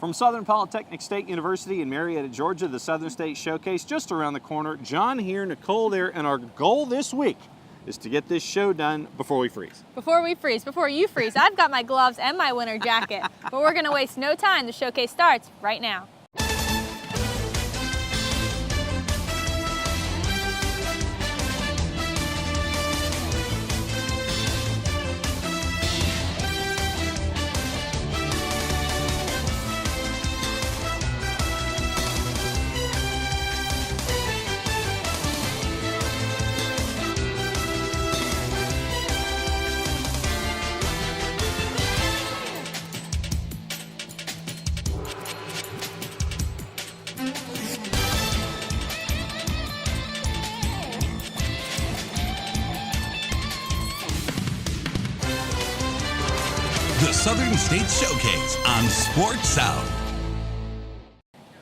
From Southern Polytechnic State University in Marietta, Georgia, the Southern State Showcase just around the corner. John here, Nicole there, and our goal this week is to get this show done before we freeze. Before we freeze, before you freeze. I've got my gloves and my winter jacket, but we're gonna waste no time. The showcase starts right now. The Southern State Showcase on Sports South.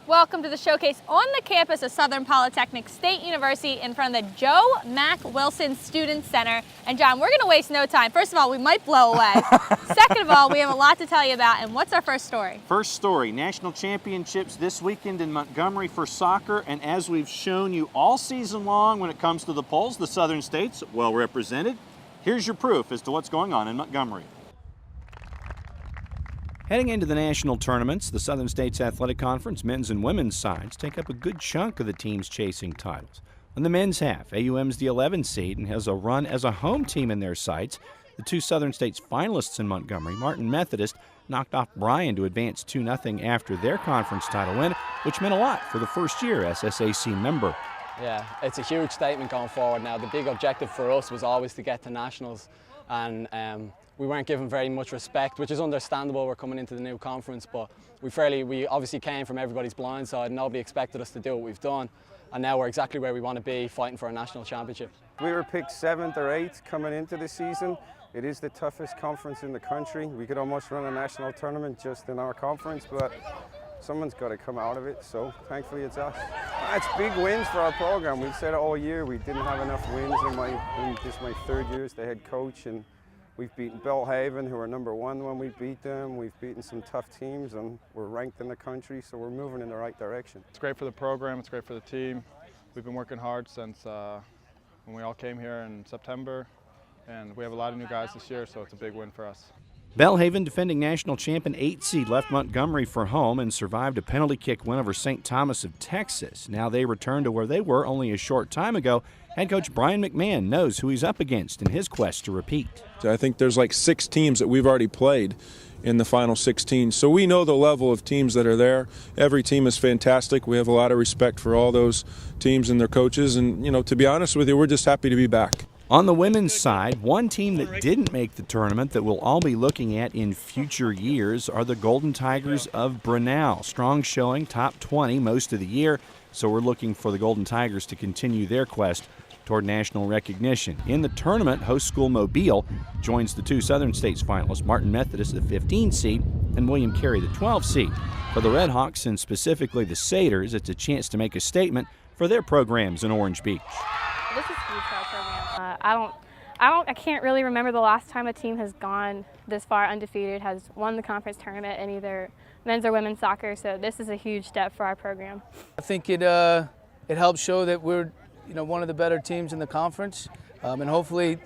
Welcome to the showcase on the campus of Southern Polytechnic State University in front of the Joe Mack Wilson Student Center. And John, we're gonna waste no time. First of all, we might blow away. Second of all, we have a lot to tell you about. And what's our first story? First story, national championships this weekend in Montgomery for soccer. And as we've shown you all season long when it comes to the polls, the Southern State's well represented. Here's your proof as to what's going on in Montgomery. Heading into the national tournaments, the Southern States Athletic Conference men's and women's sides take up a good chunk of the teams chasing titles. On the men's half, AUM's the 11 seed and has a run as a home team in their sights. The two Southern States finalists in Montgomery, Martin Methodist, knocked off Bryan to advance 2-0 after their conference title win, which meant a lot for the first-year SSAC member. Yeah, it's a huge statement going forward now. The big objective for us was always to get to nationals, and we weren't given very much respect, which is understandable. We're coming into the new conference, but we obviously came from everybody's blind side. Nobody expected us to do what we've done, and now we're exactly where we want to be, fighting for a national championship. We were picked 7th or 8th coming into the season. It is the toughest conference in the country. We could almost run a national tournament just in our conference, but someone's got to come out of it, so thankfully it's us. It's big wins for our program. We've said it all year. We didn't have enough wins in just my third year as the head coach, and we've beaten Belhaven, who are #1 when we beat them. We've beaten some tough teams, and we're ranked in the country, so we're moving in the right direction. It's great for the program. It's great for the team. We've been working hard since when we all came here in September, and we have a lot of new guys this year, so it's a big win for us. Belhaven, defending national champion 8 seed, left Montgomery for home and survived a penalty kick win over St. Thomas of Texas. Now they return to where they were only a short time ago. Head coach Brian McMahon knows who he's up against in his quest to repeat. I think there's like 6 teams that we've already played in the final 16, so we know the level of teams that are there. Every team is fantastic. We have a lot of respect for all those teams and their coaches, and to be honest with you, we're just happy to be back. On the women's side, one team that didn't make the tournament that we'll all be looking at in future years are the Golden Tigers of Brenau. Strong showing, top 20 most of the year, so we're looking for the Golden Tigers to continue their quest toward national recognition. In the tournament, host school Mobile joins the two Southern States finalists, Martin Methodist, the 15 seed, and William Carey, the 12 seed. For the Red Hawks, and specifically the Satyrs, it's a chance to make a statement for their programs in Orange Beach. This is huge for our program. I can't really remember the last time a team has gone this far undefeated, has won the conference tournament in either men's or women's soccer, so this is a huge step for our program. I think it helps show that we're one of the better teams in the conference, and hopefully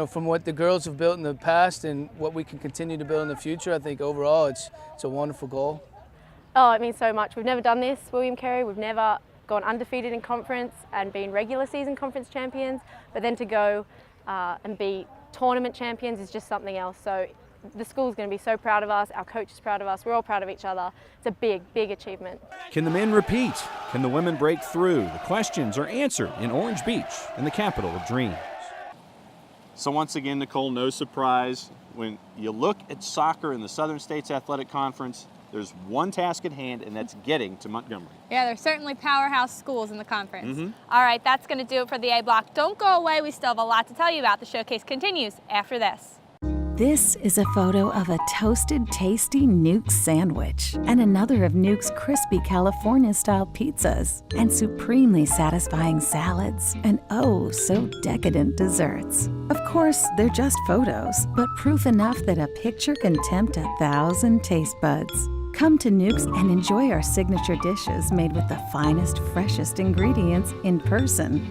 from what the girls have built in the past and what we can continue to build in the future, I think overall it's a wonderful goal. Oh, it means so much. We've never done this, William Carey. We've never gone undefeated in conference and been regular season conference champions, but then to go and be tournament champions is just something else. So the school's going to be so proud of us, our coach is proud of us, we're all proud of each other. It's a big, big achievement. Can the men repeat? Can the women break through? The questions are answered in Orange Beach, in the capital of dreams. So once again, Nicole, no surprise, when you look at soccer in the Southern States Athletic Conference, there's one task at hand, and that's getting to Montgomery. Yeah, there's certainly powerhouse schools in the conference. All right, that's going to do it for the A block. Don't go away. We still have a lot to tell you about. The showcase continues after this. This is a photo of a toasted, tasty Nuke's sandwich and another of Nuke's crispy California-style pizzas and supremely satisfying salads and oh, so decadent desserts. Of course, they're just photos, but proof enough that a picture can tempt 1,000 taste buds. Come to Newk's and enjoy our signature dishes made with the finest, freshest ingredients in person.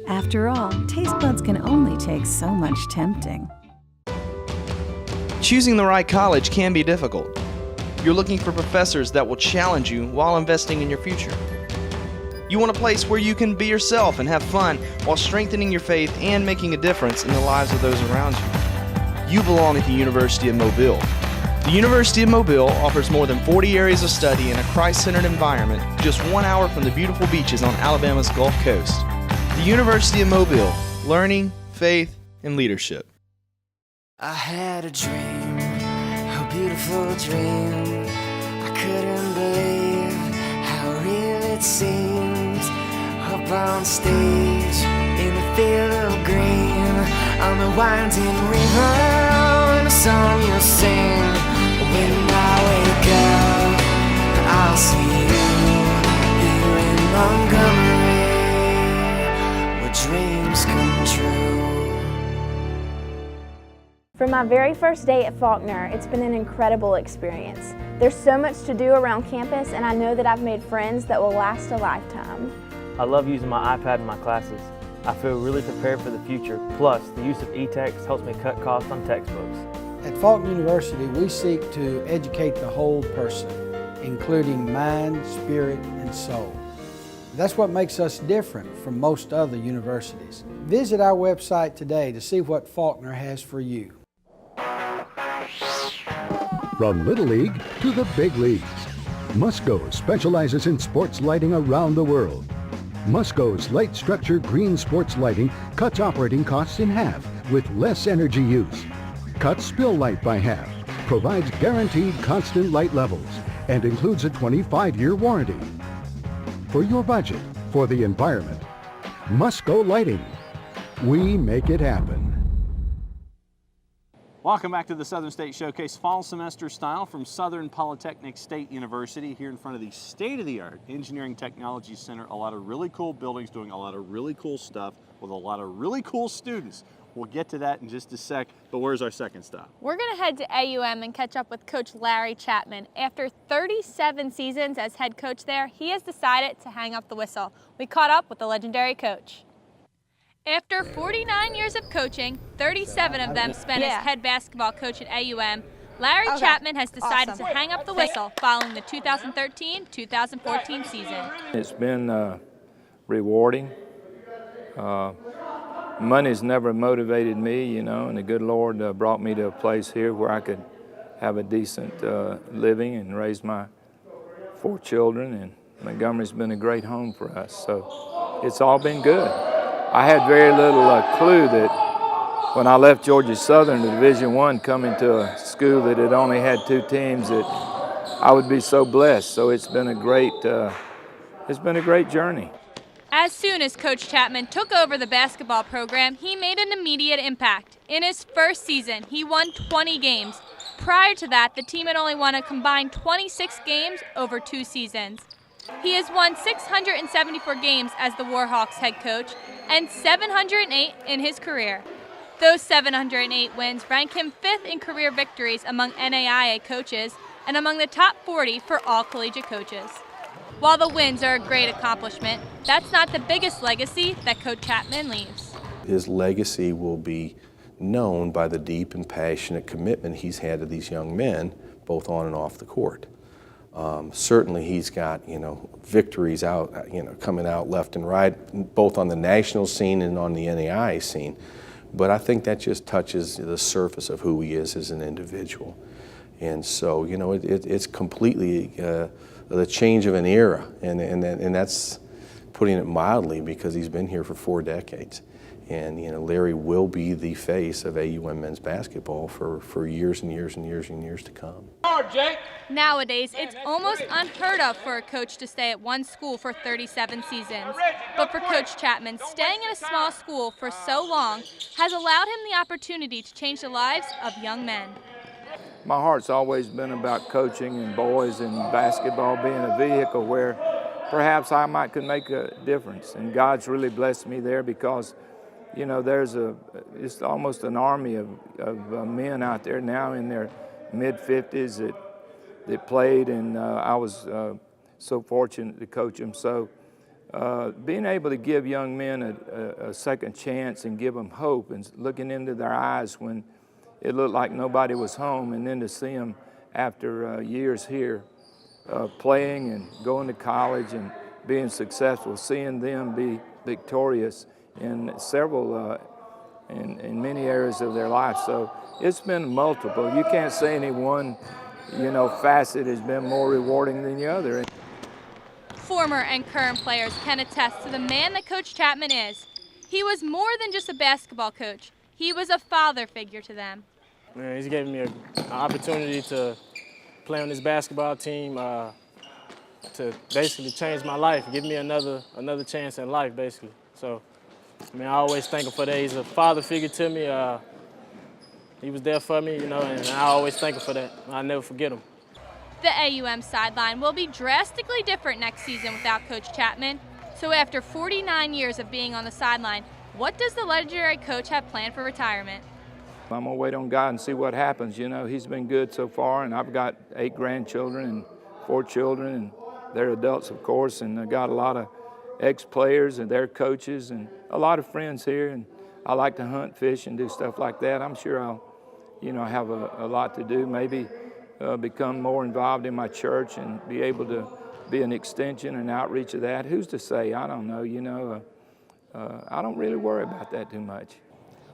After all, taste buds can only take so much tempting. Choosing the right college can be difficult. You're looking for professors that will challenge you while investing in your future. You want a place where you can be yourself and have fun while strengthening your faith and making a difference in the lives of those around you. You belong at the University of Mobile. The University of Mobile offers more than 40 areas of study in a Christ-centered environment just 1 hour from the beautiful beaches on Alabama's Gulf Coast. The University of Mobile, learning, faith, and leadership. I had a dream, a beautiful dream. I couldn't believe how real it seemed. Up on stage, in a field of green, on the winding river, and a song you'll sing. When I wake up, I'll see you here in Montgomery, where dreams come true. For my very first day at Faulkner, it's been an incredible experience. There's so much to do around campus, and I know that I've made friends that will last a lifetime. I love using my iPad in my classes. I feel really prepared for the future. Plus, the use of e-text helps me cut costs on textbooks. At Faulkner University, we seek to educate the whole person, including mind, spirit, and soul. That's what makes us different from most other universities. Visit our website today to see what Faulkner has for you. From Little League to the big leagues, Musco specializes in sports lighting around the world. Musco's light structure green sports lighting cuts operating costs in half with less energy use, cuts spill light by half, provides guaranteed constant light levels, and includes a 25-year warranty. For your budget, for the environment, Musco Lighting. We make it happen. Welcome back to the Southern State Showcase fall semester style from Southern Polytechnic State University here in front of the state-of-the-art Engineering Technology Center. A lot of really cool buildings doing a lot of really cool stuff with a lot of really cool students. We'll get to that in just a sec, but where's our second stop? We're going to head to AUM and catch up with Coach Larry Chapman. After 37 seasons as head coach there, he has decided to hang up the whistle. We caught up with the legendary coach. After 49 years of coaching, 37 of them spent as head basketball coach at AUM, Larry Chapman has decided to hang up the whistle following the 2013-2014 season. It's been rewarding. Money's never motivated me, you know, and the good Lord brought me to a place here where I could have a decent living and raise my 4 children, and Montgomery's been a great home for us, so it's all been good. I had very little clue that when I left Georgia Southern to Division I, coming to a school that had only had 2 teams, that I would be so blessed. So it's been a great journey. As soon as Coach Chapman took over the basketball program, he made an immediate impact. In his first season, he won 20 games. Prior to that, the team had only won a combined 26 games over 2 seasons. He has won 674 games as the Warhawks head coach and 708 in his career. Those 708 wins rank him 5th in career victories among NAIA coaches and among the top 40 for all collegiate coaches. While the wins are a great accomplishment, that's not the biggest legacy that Coach Chapman leaves. His legacy will be known by the deep and passionate commitment he's had to these young men, both on and off the court. Certainly he's got, victories out, coming out left and right, both on the national scene and on the NAIA scene. But I think that just touches the surface of who he is as an individual. And so, it's completely the change of an era, and that's putting it mildly because he's been here for 4 decades. And Larry will be the face of AUM men's basketball for years and years and years and years to come. Nowadays, it's almost unheard of for a coach to stay at one school for 37 seasons. But for Coach Chapman, staying in a small school for so long has allowed him the opportunity to change the lives of young men. My heart's always been about coaching and boys and basketball being a vehicle where perhaps I could make a difference. And God's really blessed me there because it's almost an army of men out there now in their mid-50s that played, and I was so fortunate to coach them. So being able to give young men a second chance and give them hope and looking into their eyes when it looked like nobody was home, and then to see them after years here playing and going to college and being successful, seeing them be victorious in several, in many areas of their life. So it's been multiple. You can't say any one, facet has been more rewarding than the other. Former and current players can attest to the man that Coach Chapman is. He was more than just a basketball coach. He was a father figure to them. Man, he's given me an opportunity to play on this basketball team, to basically change my life, give me another chance in life, basically. So, I always thank him for that. He's a father figure to me. He was there for me, and I always thank him for that. I'll never forget him. The AUM sideline will be drastically different next season without Coach Chapman. So after 49 years of being on the sideline, what does the legendary coach have planned for retirement? I'm going to wait on God and see what happens. He's been good so far, and I've got 8 grandchildren and 4 children, and they're adults, of course, and I've got a lot of ex-players and their coaches and a lot of friends here, and I like to hunt, fish, and do stuff like that. I'm sure I'll, have a lot to do, maybe become more involved in my church and be able to be an extension and outreach of that. Who's to say? I don't know. I don't really worry about that too much.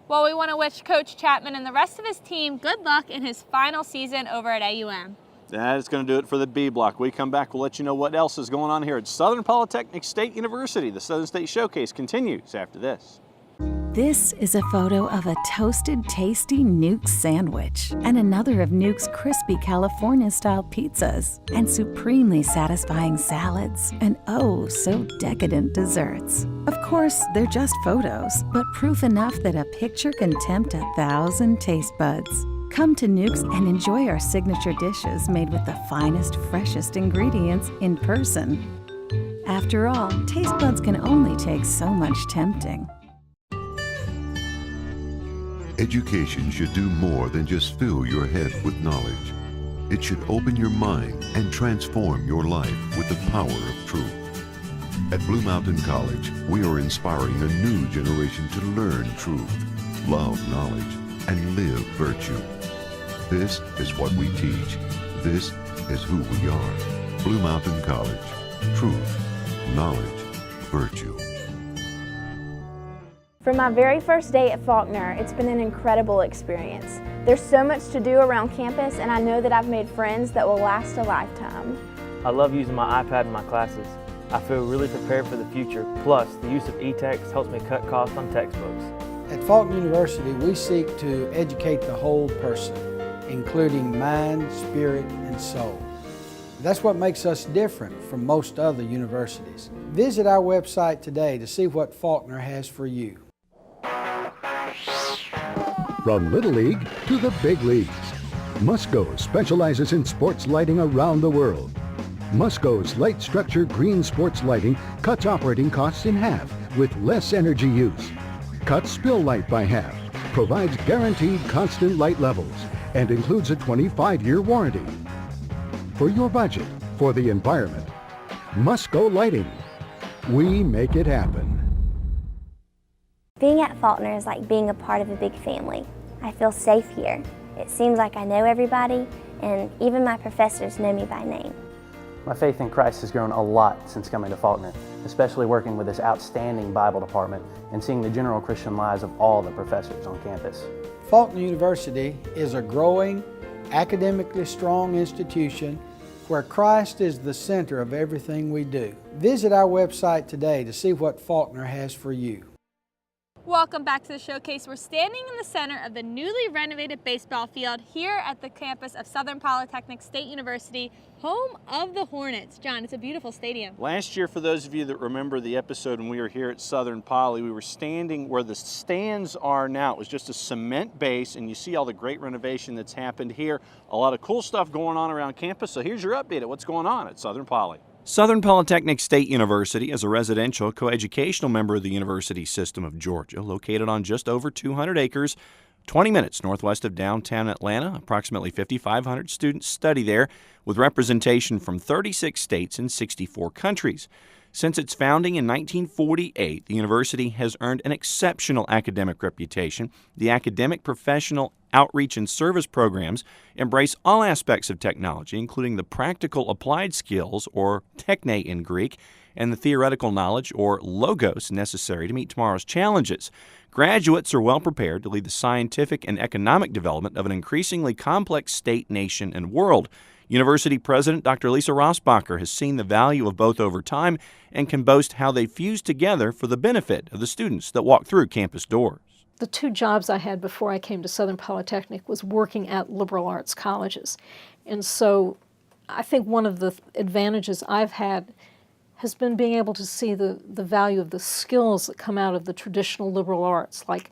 Well, we want to wish Coach Chapman and the rest of his team good luck in his final season over at AUM. That is going to do it for the B block. We come back, we'll let you know what else is going on here at Southern Polytechnic State University. The Southern State Showcase continues after this. This is a photo of a toasted, tasty Nuke sandwich and another of Nuke's crispy California-style pizzas and supremely satisfying salads and oh, so decadent desserts. Of course, they're just photos, but proof enough that a picture can tempt 1,000 taste buds. Come to Nuke's and enjoy our signature dishes made with the finest, freshest ingredients in person. After all, taste buds can only take so much tempting. Education should do more than just fill your head with knowledge. It should open your mind and transform your life with the power of truth. At Blue Mountain College, we are inspiring a new generation to learn truth, love knowledge, and live virtue. This is what we teach. This is who we are. Blue Mountain College. Truth, knowledge, virtue. From my very first day at Faulkner, it's been an incredible experience. There's so much to do around campus, and I know that I've made friends that will last a lifetime. I love using my iPad in my classes. I feel really prepared for the future. Plus, the use of eText helps me cut costs on textbooks. At Faulkner University, we seek to educate the whole person, including mind, spirit, and soul. That's what makes us different from most other universities. Visit our website today to see what Faulkner has for you. From Little League to the big leagues, Musco specializes in sports lighting around the world. Musco's light structure green sports lighting cuts operating costs in half with less energy use, cuts spill light by half, provides guaranteed constant light levels, and includes a 25-year warranty. For your budget, for the environment, Musco Lighting. We make it happen. Being at Faulkner is like being a part of a big family. I feel safe here. It seems like I know everybody, and even my professors know me by name. My faith in Christ has grown a lot since coming to Faulkner, especially working with this outstanding Bible department and seeing the general Christian lives of all the professors on campus. Faulkner University is a growing, academically strong institution where Christ is the center of everything we do. Visit our website today to see what Faulkner has for you. Welcome back to the showcase. We're standing in the center of the newly renovated baseball field here at the campus of Southern Polytechnic State University, home of the Hornets. John, it's a beautiful stadium. Last year, for those of you that remember the episode when we were here at Southern Poly, we were standing where the stands are now. It was just a cement base, and you see all the great renovation that's happened here. A lot of cool stuff going on around campus. So here's your update at what's going on at Southern Poly. Southern Polytechnic State University is a residential coeducational member of the University System of Georgia, located on just over 200 acres 20 minutes northwest of downtown Atlanta. Approximately 5,500 students study there, with representation from 36 states and 64 countries. Since its founding in 1948, the university has earned an exceptional academic reputation. The academic, professional, outreach, and service programs embrace all aspects of technology, including the practical applied skills, or techne in Greek, and the theoretical knowledge, or logos, necessary to meet tomorrow's challenges. Graduates are well prepared to lead the scientific and economic development of an increasingly complex state, nation, and world. University President Dr. Lisa Rossbacher has seen the value of both over time and can boast how they fuse together for the benefit of the students that walk through campus doors. The two jobs I had before I came to Southern Polytechnic was working at liberal arts colleges. And so I think one of the advantages I've had has been being able to see the value of the skills that come out of the traditional liberal arts, like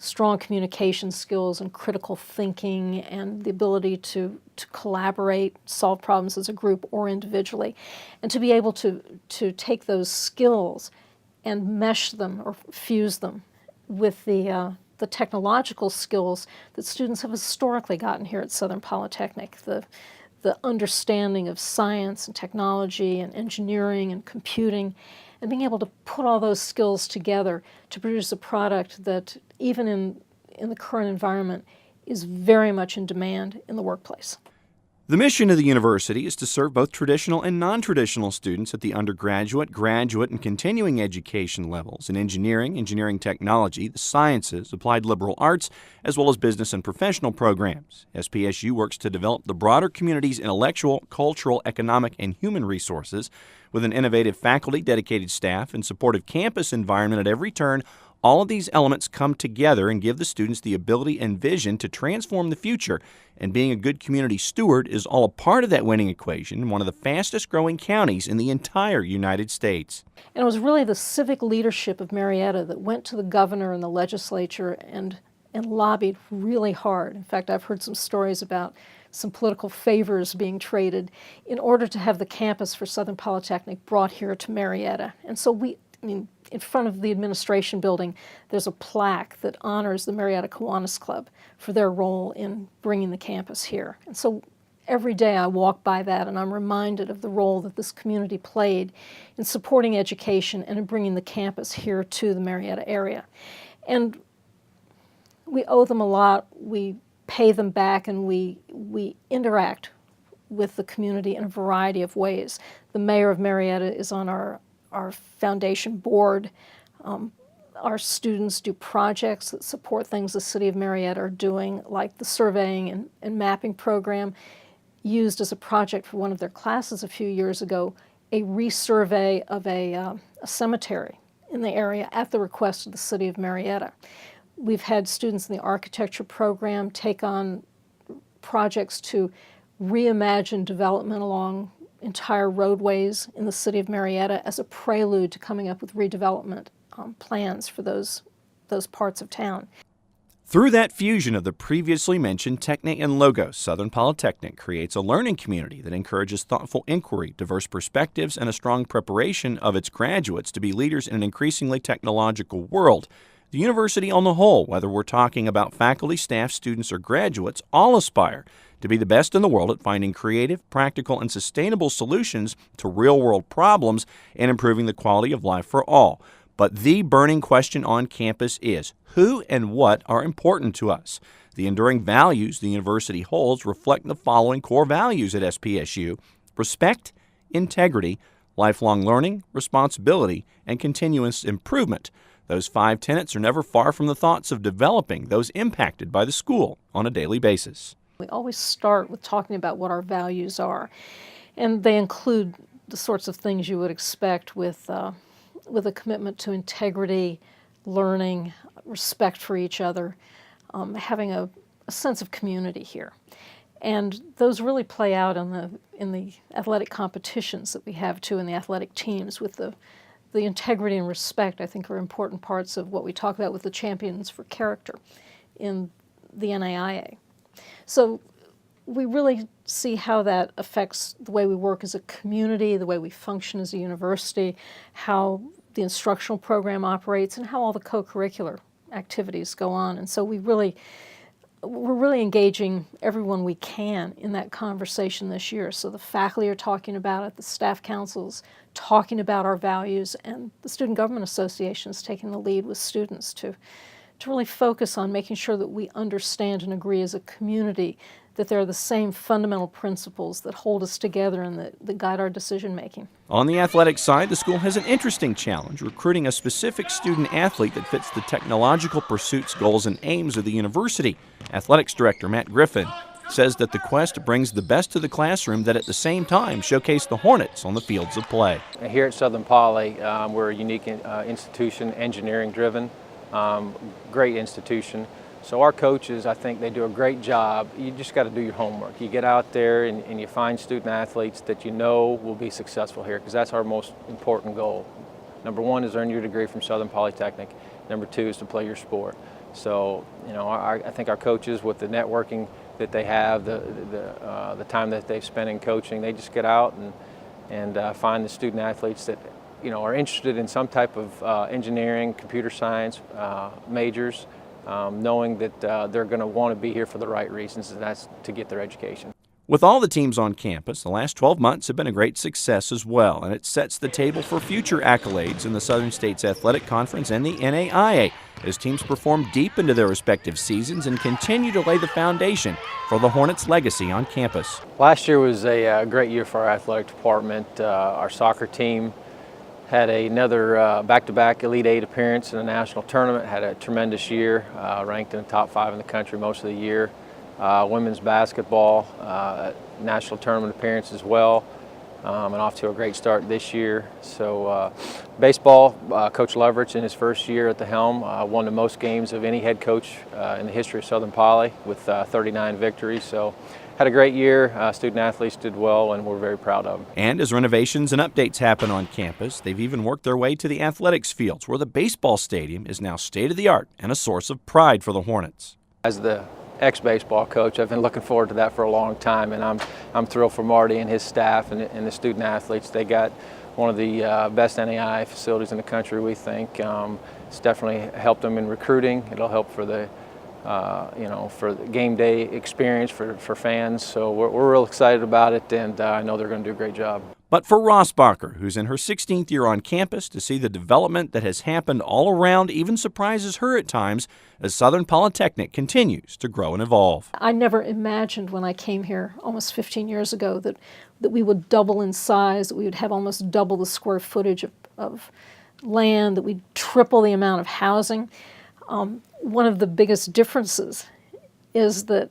strong communication skills and critical thinking and the ability to collaborate, solve problems as a group or individually, and to be able to take those skills and mesh them or fuse them with the technological skills that students have historically gotten here at Southern Polytechnic, the understanding of science and technology and engineering and computing, and being able to put all those skills together to produce a product that, even in the current environment, is very much in demand in the workplace. The mission of the university is to serve both traditional and non-traditional students at the undergraduate, graduate, and continuing education levels in engineering, engineering technology, the sciences, applied liberal arts, as well as business and professional programs. SPSU works to develop the broader community's intellectual, cultural, economic, and human resources. With an innovative faculty, dedicated staff, and supportive campus environment at every turn, all of these elements come together and give the students the ability and vision to transform the future. And being a good community steward is all a part of that winning equation in one of the fastest growing counties in the entire United States. And it was really the civic leadership of Marietta that went to the governor and the legislature and lobbied really hard. In fact, I've heard some stories about some political favors being traded in order to have the campus for Southern Polytechnic brought here to Marietta. And so in front of the administration building, there's a plaque that honors the Marietta Kiwanis Club for their role in bringing the campus here. And so every day I walk by that and I'm reminded of the role that this community played in supporting education and in bringing the campus here to the Marietta area. And we owe them a lot, we pay them back, and we interact with the community in a variety of ways. The mayor of Marietta is on our foundation board. Our students do projects that support things the City of Marietta are doing, like the surveying and mapping program, used as a project for one of their classes a few years ago, a resurvey of a cemetery in the area at the request of the City of Marietta. We've had students in the architecture program take on projects to reimagine development along entire roadways in the City of Marietta as a prelude to coming up with redevelopment plans for those parts of town. Through that fusion of the previously mentioned Techne and Logos, Southern Polytechnic creates a learning community that encourages thoughtful inquiry, diverse perspectives, and a strong preparation of its graduates to be leaders in an increasingly technological world. The university on the whole, whether we're talking about faculty, staff, students, or graduates, all aspire to be the best in the world at finding creative, practical, and sustainable solutions to real-world problems and improving the quality of life for all. But the burning question on campus is, who and what are important to us? The enduring values the university holds reflect the following core values at SPSU: respect, integrity, lifelong learning, responsibility, and continuous improvement. Those 5 tenets are never far from the thoughts of developing those impacted by the school on a daily basis. We always start with talking about what our values are, and they include the sorts of things you would expect with a commitment to integrity, learning, respect for each other, having a sense of community here. And those really play out in the athletic competitions that we have too, in the athletic teams, with the integrity and respect, I think, are important parts of what we talk about with the Champions for Character in the NAIA. So we really see how that affects the way we work as a community, the way we function as a university, how the instructional program operates, and how all the co-curricular activities go on. And so we really we're really engaging everyone we can in that conversation this year. So the faculty are talking about it, the staff councils talking about our values, and the Student Government Association is taking the lead with students to really focus on making sure that we understand and agree as a community that there are the same fundamental principles that hold us together and that guide our decision making. On the athletic side, the school has an interesting challenge, recruiting a specific student athlete that fits the technological pursuits, goals, and aims of the university. Athletics Director Matt Griffin says that the quest brings the best to the classroom that at the same time showcase the Hornets on the fields of play. Here at Southern Poly, we're a unique institution, engineering driven, great institution. So our coaches, I think they do a great job. You just got to do your homework. You get out there and you find student athletes that you know will be successful here, because that's our most important goal. Number one is earn your degree from Southern Polytechnic. Number two is to play your sport. So, you know, I think our coaches, with the networking that they have, the time that they've spent in coaching, they just get out and find the student athletes that, you know, are interested in some type of engineering, computer science majors, knowing that they're going to want to be here for the right reasons, and that's to get their education. With all the teams on campus, the last 12 months have been a great success as well, and it sets the table for future accolades in the Southern States Athletic Conference and the NAIA as teams perform deep into their respective seasons and continue to lay the foundation for the Hornets' legacy on campus. Last year was a great year for our athletic department. Our soccer team had another back-to-back Elite Eight appearance in a national tournament, had a tremendous year, ranked in the top 5 in the country most of the year. Women's basketball, national tournament appearance as well, and off to a great start this year. So baseball, Coach Leverich in his first year at the helm won the most games of any head coach in the history of Southern Poly with 39 victories. So had a great year. Student athletes did well, and we're very proud of them. And as renovations and updates happen on campus, they've even worked their way to the athletics fields, where the baseball stadium is now state-of-the-art and a source of pride for the Hornets. As the ex-baseball coach, I've been looking forward to that for a long time, and I'm thrilled for Marty and his staff and the student athletes. They got one of the best NAIA facilities in the country, we think. It's definitely helped them in recruiting. It'll help for the for the game day experience for fans. So we're real excited about it, and I know they're going to do a great job. But for Rossbacher, who's in her 16th year on campus, to see the development that has happened all around even surprises her at times as Southern Polytechnic continues to grow and evolve. I never imagined when I came here almost 15 years ago that we would double in size, that we would have almost double the square footage of land, that we'd triple the amount of housing. One of the biggest differences is that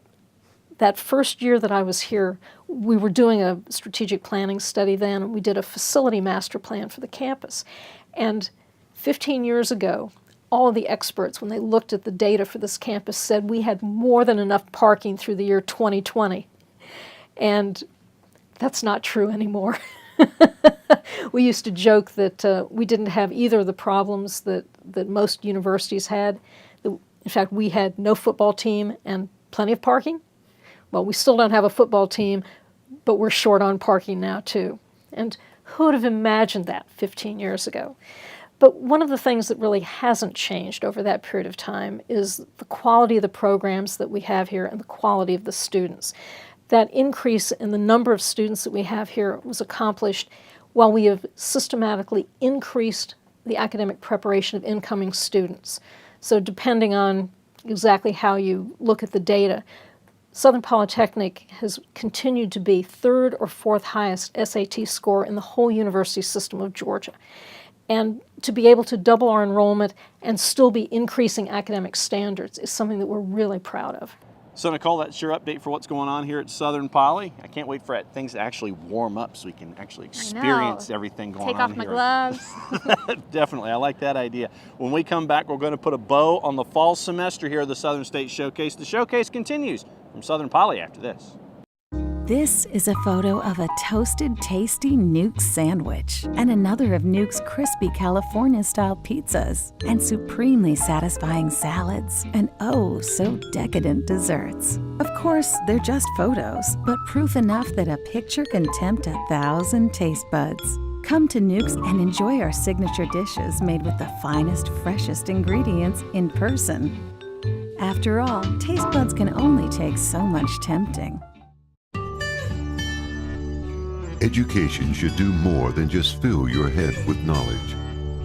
first year that I was here, we were doing a strategic planning study then, and we did a facility master plan for the campus. And 15 years ago, all of the experts, when they looked at the data for this campus, said we had more than enough parking through the year 2020. And that's not true anymore. We used to joke that we didn't have either of the problems that most universities had. In fact, we had no football team and plenty of parking. Well, we still don't have a football team, but we're short on parking now too. And who would have imagined that 15 years ago? But one of the things that really hasn't changed over that period of time is the quality of the programs that we have here and the quality of the students. That increase in the number of students that we have here was accomplished while we have systematically increased the academic preparation of incoming students. So depending on exactly how you look at the data, Southern Polytechnic has continued to be 3rd or 4th highest SAT score in the whole university system of Georgia. And to be able to double our enrollment and still be increasing academic standards is something that we're really proud of. So Nicole, that's your update for what's going on here at Southern Poly. I can't wait for things to actually warm up so we can actually experience everything going on here. Take off my gloves. Definitely, I like that idea. When we come back, we're going to put a bow on the fall semester here at the Southern State Showcase. The showcase continues from Southern Poly after this. This is a photo of a toasted, tasty Nuke sandwich and another of Nuke's crispy California-style pizzas and supremely satisfying salads and oh, so decadent desserts. Of course, they're just photos, but proof enough that a picture can tempt 1,000 taste buds. Come to Nuke's and enjoy our signature dishes made with the finest, freshest ingredients in person. After After all, taste buds can only take so much tempting. Education should do more than just fill your head with knowledge.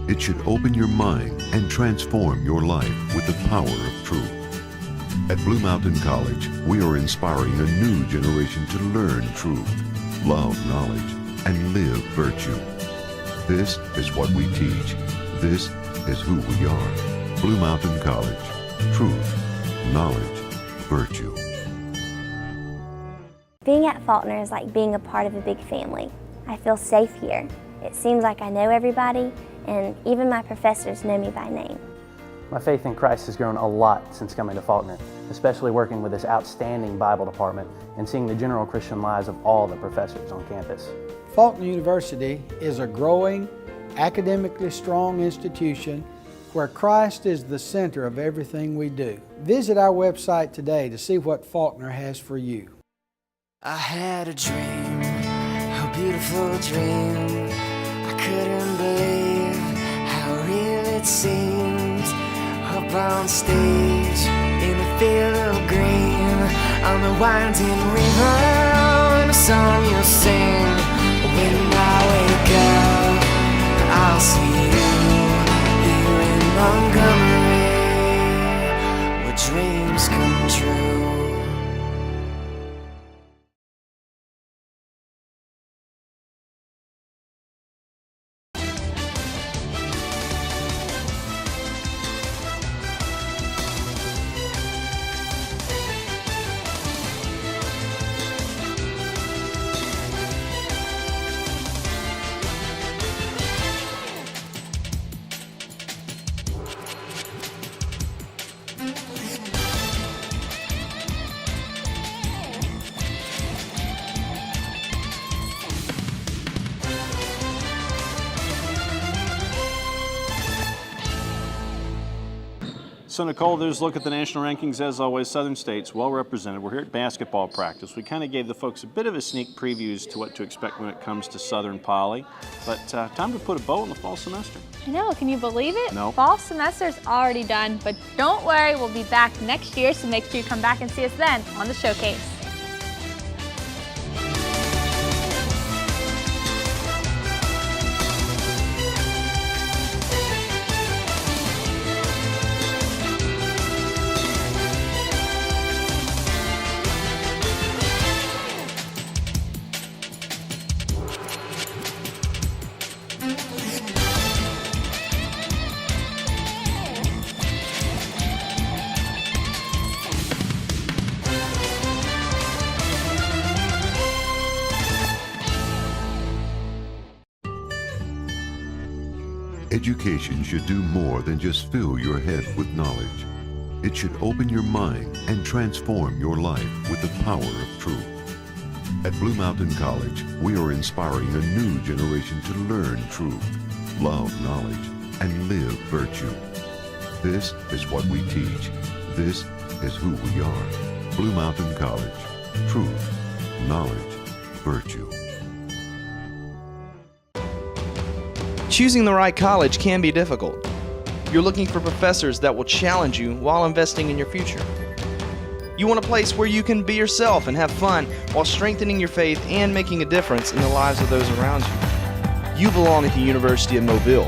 It should open your mind and transform your life with the power of truth. At Blue Mountain College, we are inspiring a new generation to learn truth, love knowledge, and live virtue. This is what we teach. This is who we are. Blue Mountain College. Truth, knowledge, virtue. Being at Faulkner is like being a part of a big family. I feel safe here. It seems like I know everybody, and even my professors know me by name. My faith in Christ has grown a lot since coming to Faulkner, especially working with this outstanding Bible department and seeing the general Christian lives of all the professors on campus. Faulkner University is a growing, academically strong institution where Christ is the center of everything we do. Visit our website today to see what Faulkner has for you. I had a dream, a beautiful dream. I couldn't believe how real it seemed. Up on stage, in a field of green, on the winding river, and a song you'll sing. When I wake up, I'll see you here in Montgomery, where dreams come true. So Nicole, there's a look at the national rankings. As always, Southern State's well represented. We're here at basketball practice. We kind of gave the folks a bit of a sneak preview as to what to expect when it comes to Southern Poly. But time to put a bow on the fall semester. I know, can you believe it? No. Fall semester's already done, but don't worry, we'll be back next year, so make sure you come back and see us then on the Showcase. Education should do more than just fill your head with knowledge. It should open your mind and transform your life with the power of truth. At Blue Mountain College, we are inspiring a new generation to learn truth, love knowledge, and live virtue. This is what we teach. This is who we are. Blue Mountain College. Truth, knowledge, virtue. Choosing the right college can be difficult. You're looking for professors that will challenge you while investing in your future. You want a place where you can be yourself and have fun while strengthening your faith and making a difference in the lives of those around you. You belong at the University of Mobile.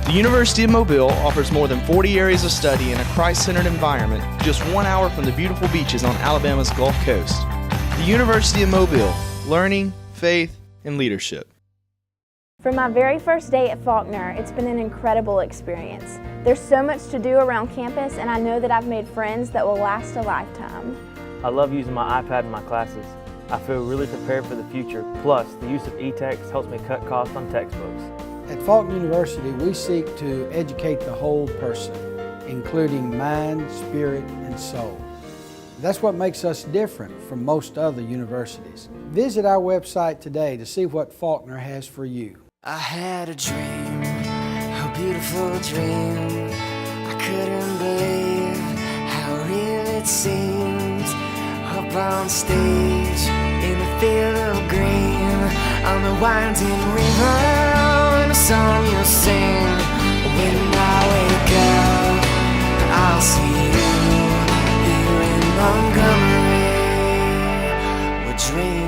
The University of Mobile offers more than 40 areas of study in a Christ-centered environment just 1 hour from the beautiful beaches on Alabama's Gulf Coast. The University of Mobile, learning, faith, and leadership. From my very first day at Faulkner, it's been an incredible experience. There's so much to do around campus, and I know that I've made friends that will last a lifetime. I love using my iPad in my classes. I feel really prepared for the future. Plus, the use of e-text helps me cut costs on textbooks. At Faulkner University, we seek to educate the whole person, including mind, spirit, and soul. That's what makes us different from most other universities. Visit our website today to see what Faulkner has for you. I had a dream, a beautiful dream. I couldn't believe how real it seemed. Up on stage, in a field of green, on the winding river, and a song you'll sing. When I wake up, I'll see you Montgomery, we're dreaming.